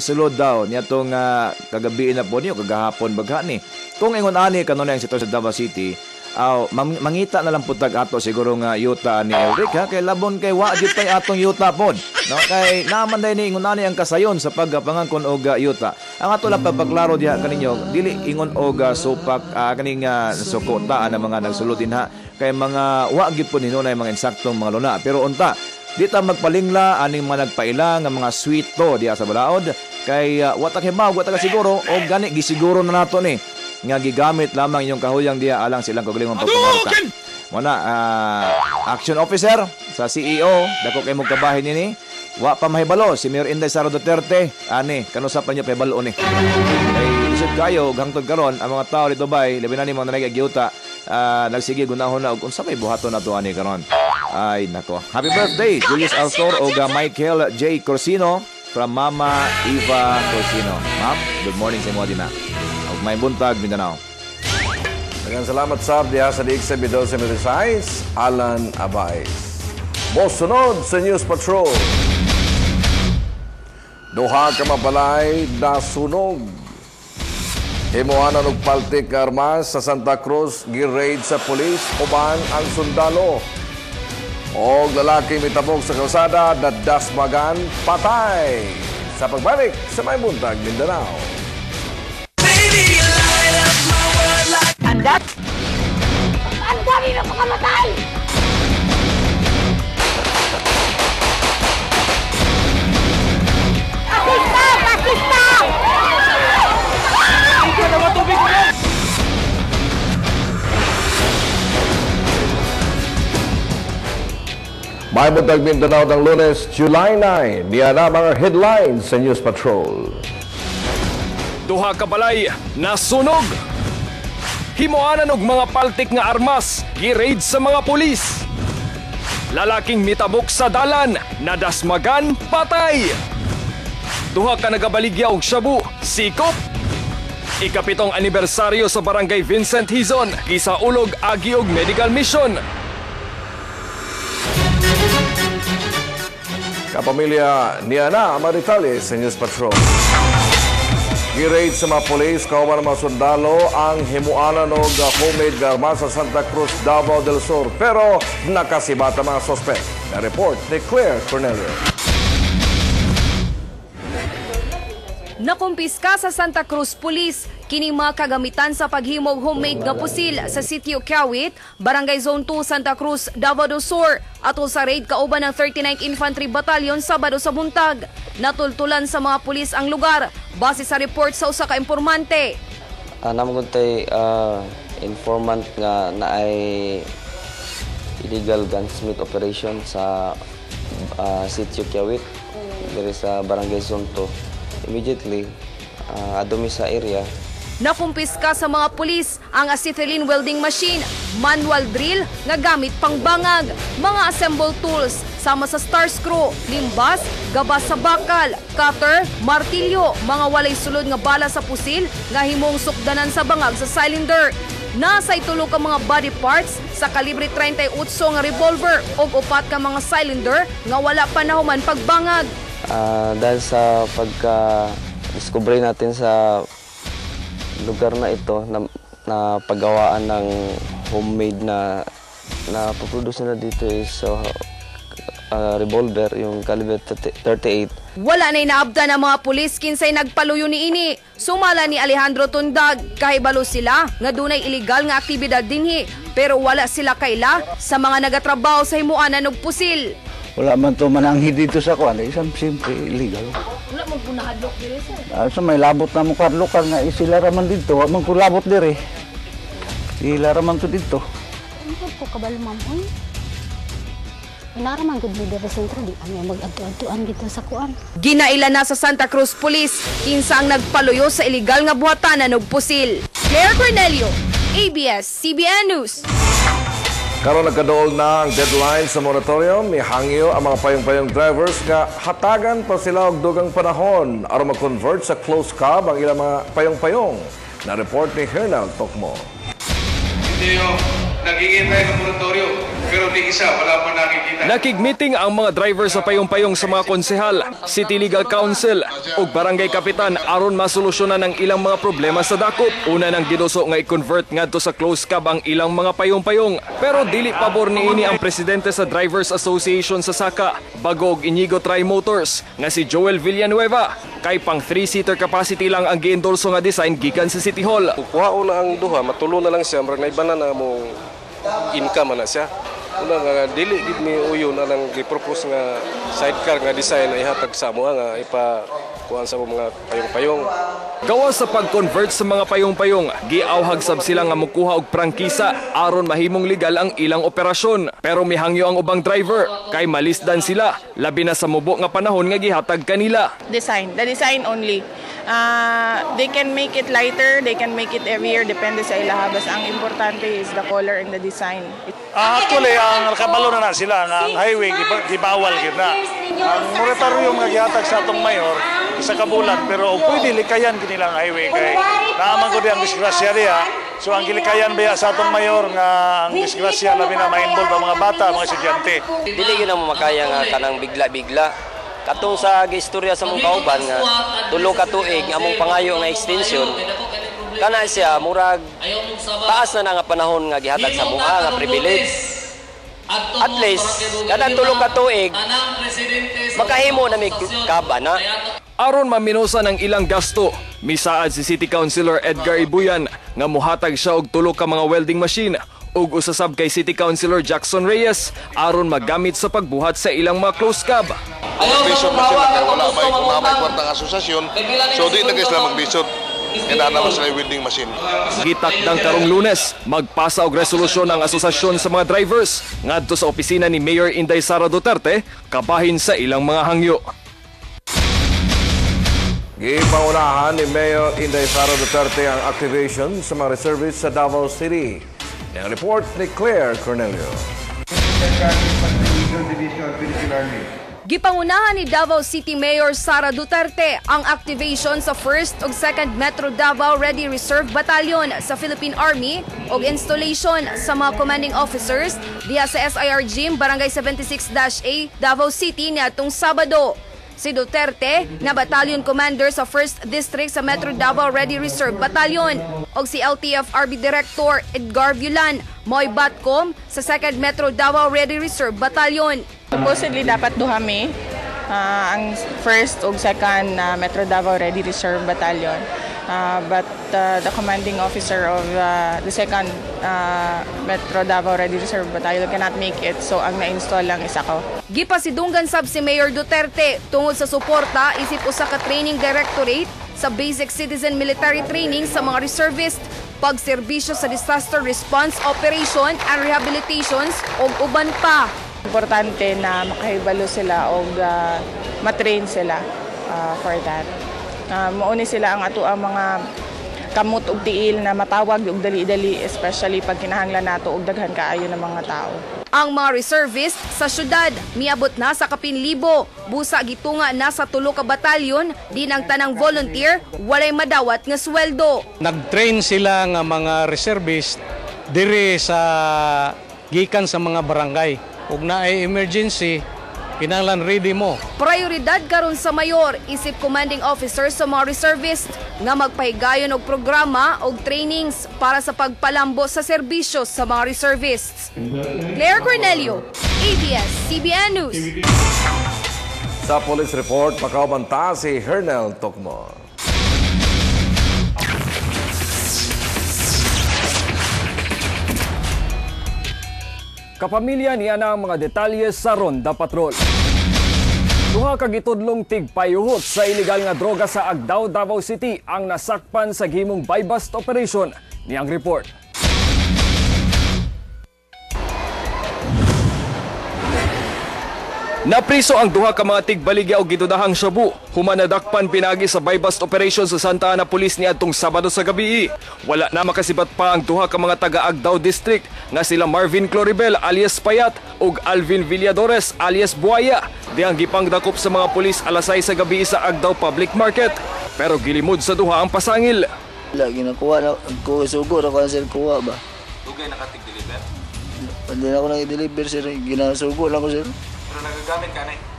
sulod daw niyatong kagabi na po niyo kagahapon bagha ni. Kung ingon ani kanunay ang sitwasyon sa Davao City, mangita na lang putag ato siguro nga yuta ni Eric ha kay labon kay wa gyud tay atong yuta pod. No kay naman day ni ingon ani ang kasayon sa pagpangangkon og yuta. Ang ato lang pagpaklaro diha kaninyo dili ingon og supak kaning sukota ang mga nagsulod din ha kay mga wa gyud pod hinunay mga insaktong mga luna pero unta di ta magpalingla aning mga nagpaila nga mga sweet to diha sa balaod kay watak himaw watak siguro o gani gisiguro na nato ni nga gigamit lamang inyong kahuyang diha alang silang kaugalingong pagpamarka. Muna action officer sa CEO dako kay mo kabahin nini wa pa mahibalo si Mayor Inday Sara Duterte ani kanusapan niyo pahibalo ni kay isod kayo hangtod karon ang mga tao dito bay labi na ni mga nagagiyuta nagsige gunahon na og unsa may buhaton nato ani karon. Ay nako, happy birthday Julius Altor o Michael J. Corsino from Mama Eva Corsino. Ma'am, good morning sa mga dina og may buntag Mindanao. Daghang salamat sa diha sa Diig sa Bidol sa Mirisais, Alan Abais. Mosunod sa News Patrol. Duha ka mapalay nasunog. Himuanan og paltik nga armas sa Santa Cruz gi-raid sa pulis uban ang sundalo. Og lalaki mitabog sa kalsada nadasmagan patay. Sa pagbalik sa May Buntag Mindanao. Ang dami na makamatay! Pasista! Pasista! Ang ka naman tubig mo! May Buntag Mindanao ng Lunes, July 9. Diyan na mga headlines sa News Patrol. Duha ka balay nasunog. Himuanan og mga paltik nga armas gi-raid sa mga pulis. Lalaking mitabok sa dalan nadasmagan patay. Duha ka nagabaligya og shabu sikop. Ikapitong anibersaryo sa Barangay Vincent Hizon gisaulog agi og medical mission. Kapamilya ni Ana Amaritales sa News Patrol. Gi-raid sa mga polis kauban mga sundalo ang himuanan og homemade armas sa Santa Cruz, Davao del Sur. Pero nakasibata mga sospek. Na-report ni Claire Cornelio. Nakumpiska sa Santa Cruz Police kining mga kagamitan sa paghimog homemade nga pusil sa Sitio Kiawit, Barangay Zone 2, Santa Cruz, Davao del Sur atol sa raid kauban ng 39th Infantry Battalion Sabado sa buntag. Natultulan sa mga pulis ang lugar base sa report sa usa ka impormante. Namagod tay informant nga naay illegal gunsmith operation sa Sitio Kiawit diri sa Barangay Zone 2. Immediately, adumi sa area. Nakumpiska sa mga pulis ang acetylene welding machine, manual drill nga gamit pang bangag, mga assemble tools sama sa star screw, limbas, gabas sa bakal, cutter, martilyo, mga walay sulod nga bala sa pusil nga himong sukdanan sa bangag sa cylinder. Nasay tulo ka mga body parts sa kalibre 38 nga revolver ug upat ka mga cylinder nga wala pa nahuman pagbangag. Dahil sa pagka-discovery natin sa lugar na ito na paggawaan ng homemade na paproduce na dito is revolver, yung caliber 38. Wala na'y naabda ng mga pulis kinsay nagpaluyo ni ini. Sumala ni Alejandro Tundag, kahibalo sila nga dunay illegal nga aktibidad dinhi pero wala sila kaila sa mga nagatrabaho sa himuanan og pusil. Wala man to mananghi dito sa kuan, isang simple illegal. Wala mo po nahadlok diri sir. So may labot na mo kadlokar nga isila raman dito, wa man ko labot diri. Sila raman to dito. Ano po kabalo ma'am? Naraman gud mi diri sentro di kami mag-adto-adtoan dito sa kuan. Ginaila na sa Santa Cruz Police kinsa ang nagpaluyo sa illegal nga buhatanan og pusil. Claire Cornelio, ABS-CBN News. Karon nagkadool na ang deadline sa moratorium, mihangyo ang mga payong-payong drivers nga hatagan pa sila og dugang panahon aron mag-convert sa closed cab ang ilang mga payong-payong. Na-report ni Hernal Tokmo. Hindi yung nagingintay ng moratorium. Pero di isa, wala pa nakikita. Nakig-meeting ang mga driver sa payong-payong sa mga konsehal, City Legal Council ug Barangay Kapitan aron masolusyonan ang ilang mga problema sa dakop. Una nang giduso nga i-convert ngadto sa close cab ang ilang mga payong-payong. Pero dili pabor niini ang presidente sa Drivers Association sa Saka, Bagog Inigo Tri-Motors nga si Joel Villanueva. Kay pang 3-seater capacity lang ang gi-endorso nga design gikan sa City Hall. Kuha una ang duha, matulo na lang siya, marag naibanan na mong income na siya. Una nga dili gid ni uyon anang gi-propose nga sidecar nga design na ihatag sa amo nga ipakuan sa mga payong-payong. Gawas sa pag-convert sa mga payong-payong, giawhag sab sila nga mokuha og prangkisa aron mahimong legal ang ilang operasyon. Pero mihangyo ang ubang driver kay malisdan sila labi na sa mubo nga panahon nga gihatag kanila. The design only. They can make it lighter, they can make it heavier, depende sa ilaha. Basta ang importante is the color and the design. Actually, ang nakabalo na sila nga ang highway gibawal gid na. Ang moratorium nga gihatag sa atong mayor isa ka bulan pero pwede likayan gid nila ang highway kay naaman ko di ang disgrasya diha. So ang gilikayan ba sa atong mayor nga ang disgrasya labi na ma-involve ang mga bata, mga estudyante. Dili gyud na makaya nga kanang bigla-bigla. Katong sa gistorya sa mong kauban nga tulo ka tuig among pangayo nga extension kana siya murag taas na nga panahon nga gihatag sa mga nga privilege. At least kada tulo ka tuig makahimo na mig kabana. Aron maminusan ang ilang gasto, misaad si City Councilor Edgar Ibuyan nga muhatag siya og tulo ka mga welding machine ug usasab kay City Councilor Jackson Reyes aron magamit sa pagbuhat sa ilang mga close cab. Bisod na sila kay wala may kung may kwartang asosasyon, so di na kayo sila magbisod. Kaya naman sila yung welding machine. Gitakdang karong Lunes, magpasa og resolusyon ang asosasyon sa mga drivers ngadto sa opisina ni Mayor Inday Sara Duterte kabahin sa ilang mga hangyo. Gipaunahan ni Mayor Inday Sara Duterte ang activation sa mga reservists sa Davao City. Ang report ni Claire Cornelio. Gipangunahan ni Davao City Mayor Sara Duterte ang activation sa 1st ug 2nd Metro Davao Ready Reserve Battalion sa Philippine Army ug installation sa mga commanding officers diha sa SIR Gym, Barangay 76-A, Davao City niadtong Sabado. Si Duterte na battalion commander sa 1st District sa Metro Davao Ready Reserve Battalion ug si LTF Army Director Edgar Viulan mo'y batcom sa 2nd Metro Davao Ready Reserve Battalion. Supposedly dapat duhami ang 1st ug 2nd Metro Davao Ready Reserve Battalion. But the commanding officer of the 2nd Metro Davao Ready Reserve Battalion cannot make it, so ang na-install lang isa ko. Gipasidunggan sab si Mayor Duterte tungod sa suporta isip usa ka training directorate sa basic citizen military training sa mga reservist, pagserbisyo sa disaster response operation and rehabilitations ug uban pa. Importante na makahibalo sila o matrain sila for that. Mauni sila ang ato ang mga kamot ug tiil na matawag ug dali-dali, especially pag kinahanglan nato og daghan kaayo ng mga tao. Ang mga reservist sa syudad miabot na sa 1,000, busa gitunga na sa 3 ka batalyon, di nang tanang volunteer walay madawat nga sweldo. Nag-train sila nga mga reservist diri sa gikan sa mga barangay. Ug naay emergency, kinahanglan ready mo. Prioridad karon sa mayor isip commanding officer sa mga reservist nga magpahigayon og programa og trainings para sa pagpalambo sa serbisyo sa mga reservists. Claire Cornelio, ABS-CBN News. Sa police report, makaubanta si Hernel Tokmo. Kapamilya niya na ang mga detalye sa Ronda Patrol. Duha ka gitudlong tigpayuhot sa ilegal nga droga sa Agdao, Davao City ang nasakpan sa gihimong buy-bust operation. Niyang report. Napriso ang duha ka mga tigbaligya o gidudahang shabu. Humanadakpan pinagi sa buy-bust operation sa Santa Ana Police niadtong Sabado sa gabi. Wala na makasibat pa ang duha ka mga taga-Agdao District nga sila Marvin Cloribel alias Payat ug Alvin Villadores alias Buaya. Dihang gipangdakop sa mga pulis alas 6 sa gabi sa Agdao Public Market. Pero gilimod sa duha ang pasangil. Wala ginakuha na ko sugo ra ko sa kuha ba. Dugay nakatig-deliver? Hindi na ako nag-deliver, sir. Ginasugo lang ko, sir. Pero nagagamit ka na eh.